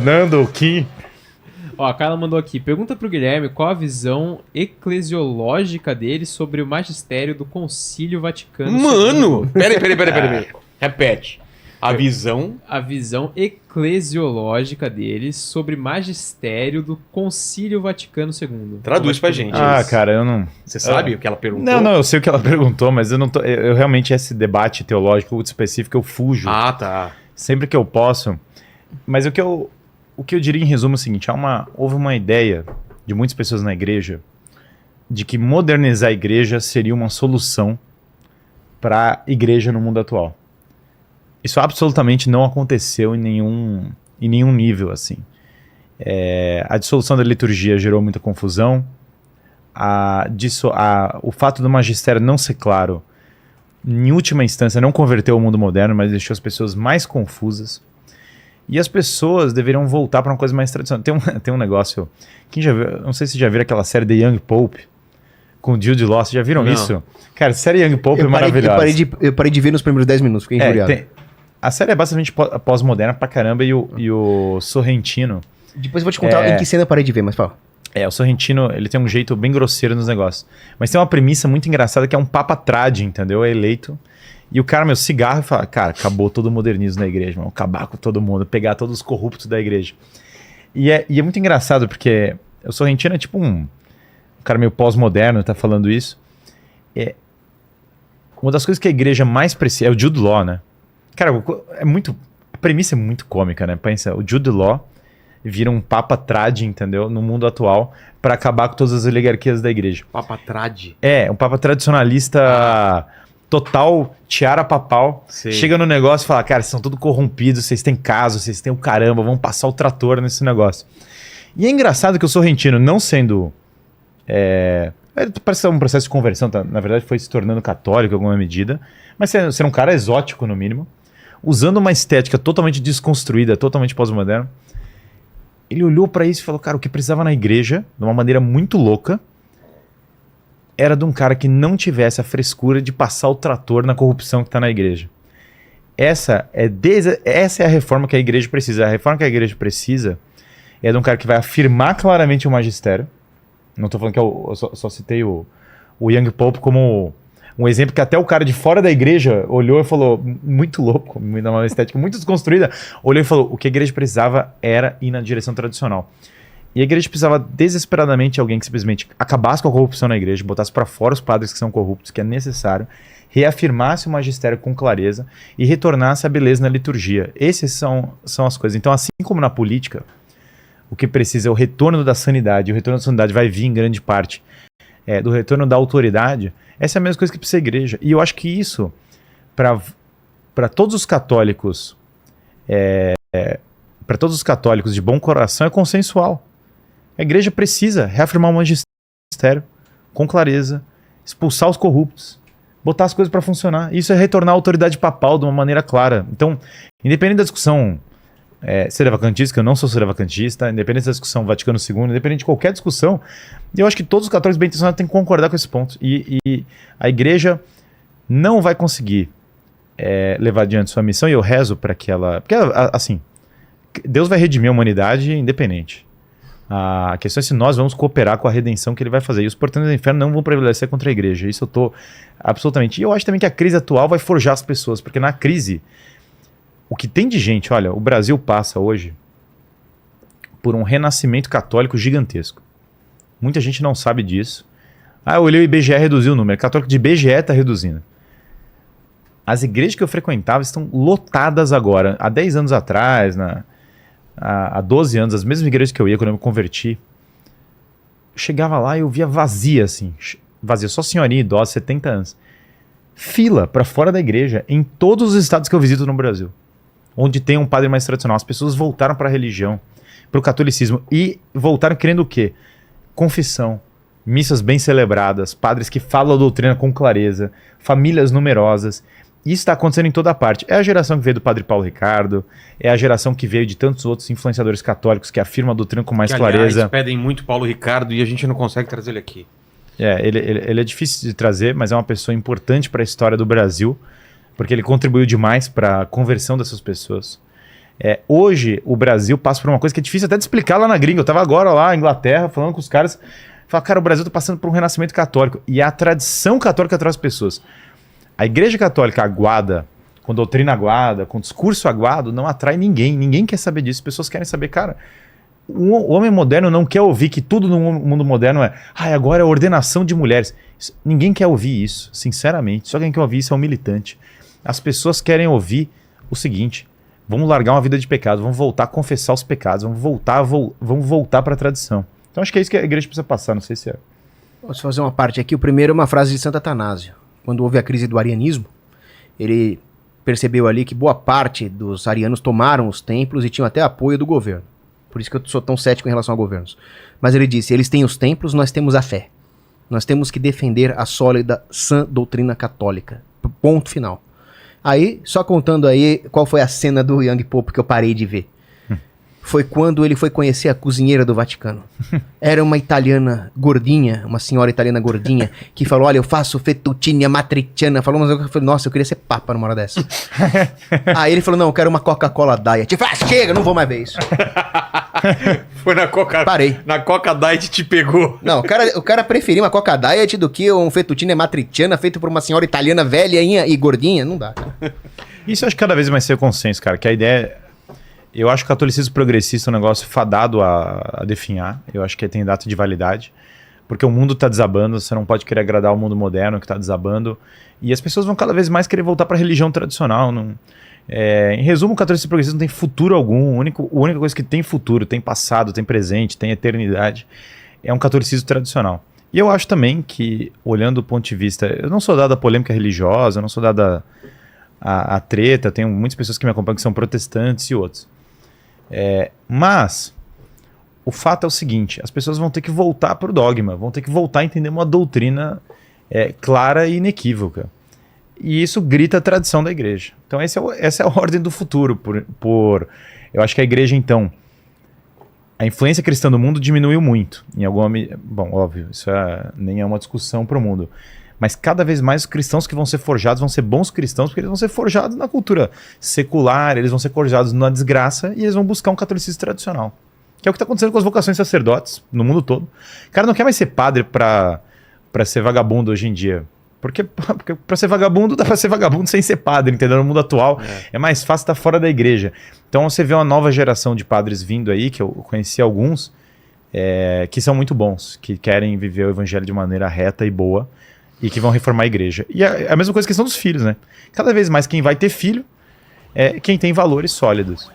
Fernando, Kim. Ó, a Carla mandou aqui. Pergunta pro Guilherme qual a visão eclesiológica dele sobre o magistério do Concílio Vaticano II. Mano! Peraí. Repete. A visão eclesiológica dele sobre magistério do Concílio Vaticano II. Traduz pra gente. Cara, eu não... Você sabe o que ela perguntou? Não, eu sei o que ela perguntou, mas eu não tô... Eu realmente, esse debate teológico específico, eu fujo. Ah, tá. Sempre que eu posso. Mas o que eu diria em resumo é o seguinte, houve uma ideia de muitas pessoas na igreja de que modernizar a igreja seria uma solução para a igreja no mundo atual. Isso absolutamente não aconteceu em nenhum nível, assim. A dissolução da liturgia gerou muita confusão. O fato do magistério não ser claro, em última instância, não converteu o mundo moderno, mas deixou as pessoas mais confusas. E as pessoas deveriam voltar para uma coisa mais tradicional. Tem um negócio... Quem já viu, não sei se já viram aquela série The Young Pope, com o Jude Law. Vocês já viram isso? Cara, a série Young Pope é maravilhosa. Eu parei de ver nos primeiros 10 minutos, fiquei injuriado. A série é basicamente pós-moderna pra caramba e o Sorrentino... Depois eu vou te contar em que cena eu parei de ver, mas fala. O Sorrentino, ele tem um jeito bem grosseiro nos negócios. Mas tem uma premissa muito engraçada que é um papa trad, entendeu? É eleito. E o cara, cigarro, e fala, cara, acabou todo o modernismo da igreja, mano. Acabar com todo mundo, pegar todos os corruptos da igreja. E é muito engraçado, porque o Sorrentino é tipo um cara meio pós-moderno, tá falando isso. Uma das coisas que a igreja mais precisa... É o Jude Law, né? Cara, a premissa é muito cômica, né? Pensa, o Jude Law vira um papa trad, entendeu? No mundo atual, para acabar com todas as oligarquias da igreja. Papa trad? Um papa tradicionalista total, tiara papal. Sei. Chega no negócio e fala, cara, vocês são tudo corrompidos, vocês têm caso, vocês têm o caramba, vamos passar o trator nesse negócio. E é engraçado que o Sorrentino, não sendo... parece que é um processo de conversão, tá? Na verdade foi se tornando católico em alguma medida, mas sendo um cara exótico, no mínimo, usando uma estética totalmente desconstruída, totalmente pós-moderna. Ele olhou pra isso e falou, cara, o que precisava na igreja, de uma maneira muito louca, era de um cara que não tivesse a frescura de passar o trator na corrupção que tá na igreja. Essa é a reforma que a igreja precisa. A reforma que a igreja precisa é de um cara que vai afirmar claramente o magistério. Não tô falando que eu só citei o Young Pope como um exemplo que até o cara de fora da igreja olhou e falou, muito louco, uma estética muito desconstruída, olhou e falou, o que a igreja precisava era ir na direção tradicional. E a igreja precisava desesperadamente de alguém que simplesmente acabasse com a corrupção na igreja, botasse para fora os padres que são corruptos, que é necessário, reafirmasse o magistério com clareza e retornasse a beleza na liturgia. Essas são as coisas. Então, assim como na política, o que precisa é o retorno da sanidade. O retorno da sanidade vai vir em grande parte do retorno da autoridade. Essa é a mesma coisa que precisa a igreja. E eu acho que isso, para todos os católicos, para todos os católicos de bom coração, é consensual. A igreja precisa reafirmar o magistério com clareza, expulsar os corruptos, botar as coisas para funcionar. Isso é retornar a autoridade papal de uma maneira clara. Então, independente da discussão seravacantista, que eu não sou seravacantista, independente da discussão Vaticano II, independente de qualquer discussão, eu acho que todos os católicos bem intencionados têm que concordar com esse ponto. E a igreja não vai conseguir levar adiante sua missão, e eu rezo para que ela... Porque, assim, Deus vai redimir a humanidade independente. A questão é se nós vamos cooperar com a redenção que ele vai fazer. E os portões do inferno não vão prevalecer contra a igreja. Isso eu tô absolutamente... E eu acho também que a crise atual vai forjar as pessoas, porque na crise, o que tem de gente... Olha, o Brasil passa hoje por um renascimento católico gigantesco. Muita gente não sabe disso. Eu olhei o IBGE reduziu o número. Católico de IBGE está reduzindo. As igrejas que eu frequentava estão lotadas agora. Há 10 anos atrás, há 12 anos, as mesmas igrejas que eu ia quando eu me converti, eu chegava lá e eu via vazia, assim. Vazia, só senhorinha idosa, 70 anos. Fila para fora da igreja, em todos os estados que eu visito no Brasil. Onde tem um padre mais tradicional. As pessoas voltaram para a religião, para o catolicismo. E voltaram querendo o quê? Confissão, missas bem celebradas, padres que falam a doutrina com clareza, famílias numerosas. Isso está acontecendo em toda parte. É a geração que veio do padre Paulo Ricardo, é a geração que veio de tantos outros influenciadores católicos que afirmam a doutrina com mais clareza. Aliás, pedem muito Paulo Ricardo e a gente não consegue trazer ele aqui. Ele é difícil de trazer, mas é uma pessoa importante para a história do Brasil, porque ele contribuiu demais para a conversão dessas pessoas. Hoje, o Brasil passa por uma coisa que é difícil até de explicar lá na gringa. Eu tava agora lá na Inglaterra, falando com os caras. Fala, cara, o Brasil tá passando por um renascimento católico. E a tradição católica traz pessoas. A Igreja Católica aguada, com doutrina aguada, com discurso aguado, não atrai ninguém. Ninguém quer saber disso. Pessoas querem saber, cara... O homem moderno não quer ouvir que tudo no mundo moderno agora é ordenação de mulheres. Ninguém quer ouvir isso, sinceramente. Só quem quer ouvir isso é um militante. As pessoas querem ouvir o seguinte: vamos largar uma vida de pecado, vamos voltar a confessar os pecados, vamos voltar para a tradição. Então acho que é isso que a igreja precisa passar, não sei se é. Posso fazer uma parte aqui? O primeiro é uma frase de Santo Atanásio. Quando houve a crise do arianismo, ele percebeu ali que boa parte dos arianos tomaram os templos e tinham até apoio do governo. Por isso que eu sou tão cético em relação a governos. Mas ele disse, eles têm os templos, nós temos a fé. Nós temos que defender a sólida, sã doutrina católica. Ponto final. Aí, só contando aí qual foi a cena do Young Pope que eu parei de ver. Foi quando ele foi conhecer a cozinheira do Vaticano. Era uma italiana gordinha, uma senhora italiana gordinha, que falou, olha, eu faço fettuccine matriciana. Falou, mas eu falei, nossa, eu queria ser papa numa hora dessa. Aí ele falou, não, eu quero uma Coca-Cola Diet. Eu falei, chega, não vou mais ver isso. Foi na Coca... Parei. Na Coca Diet te pegou. Não, o cara preferiu uma Coca Diet do que um fettuccine matriciana feito por uma senhora italiana velha e gordinha. Não dá, cara. Isso eu acho que cada vez mais ser consenso, cara, que a ideia... Eu acho que o catolicismo progressista é um negócio fadado a definhar. Eu acho que tem data de validade. Porque o mundo está desabando, você não pode querer agradar o mundo moderno que está desabando. E as pessoas vão cada vez mais querer voltar para a religião tradicional. Em resumo, o catolicismo progressista não tem futuro algum. A única coisa que tem futuro, tem passado, tem presente, tem eternidade, é um catolicismo tradicional. E eu acho também que, olhando do ponto de vista... Eu não sou dado a polêmica religiosa, eu não sou dado a treta. Tenho muitas pessoas que me acompanham que são protestantes e outros. Mas o fato é o seguinte, as pessoas vão ter que voltar para o dogma, vão ter que voltar a entender uma doutrina clara e inequívoca. E isso grita a tradição da igreja. Então essa é a ordem do futuro. Eu acho que a igreja, então, a influência cristã no mundo diminuiu muito. Bom, óbvio, isso nem é uma discussão para o mundo. Mas cada vez mais os cristãos que vão ser forjados vão ser bons cristãos, porque eles vão ser forjados na cultura secular, eles vão ser forjados na desgraça e eles vão buscar um catolicismo tradicional. Que é o que está acontecendo com as vocações sacerdotes no mundo todo. O cara não quer mais ser padre para ser vagabundo hoje em dia. Porque para ser vagabundo, dá para ser vagabundo sem ser padre, entendeu? No mundo atual é mais fácil estar fora da igreja. Então você vê uma nova geração de padres vindo aí, que eu conheci alguns, que são muito bons, que querem viver o evangelho de maneira reta e boa, e que vão reformar a igreja. E a mesma coisa que a questão dos filhos, né? Cada vez mais quem vai ter filho é quem tem valores sólidos.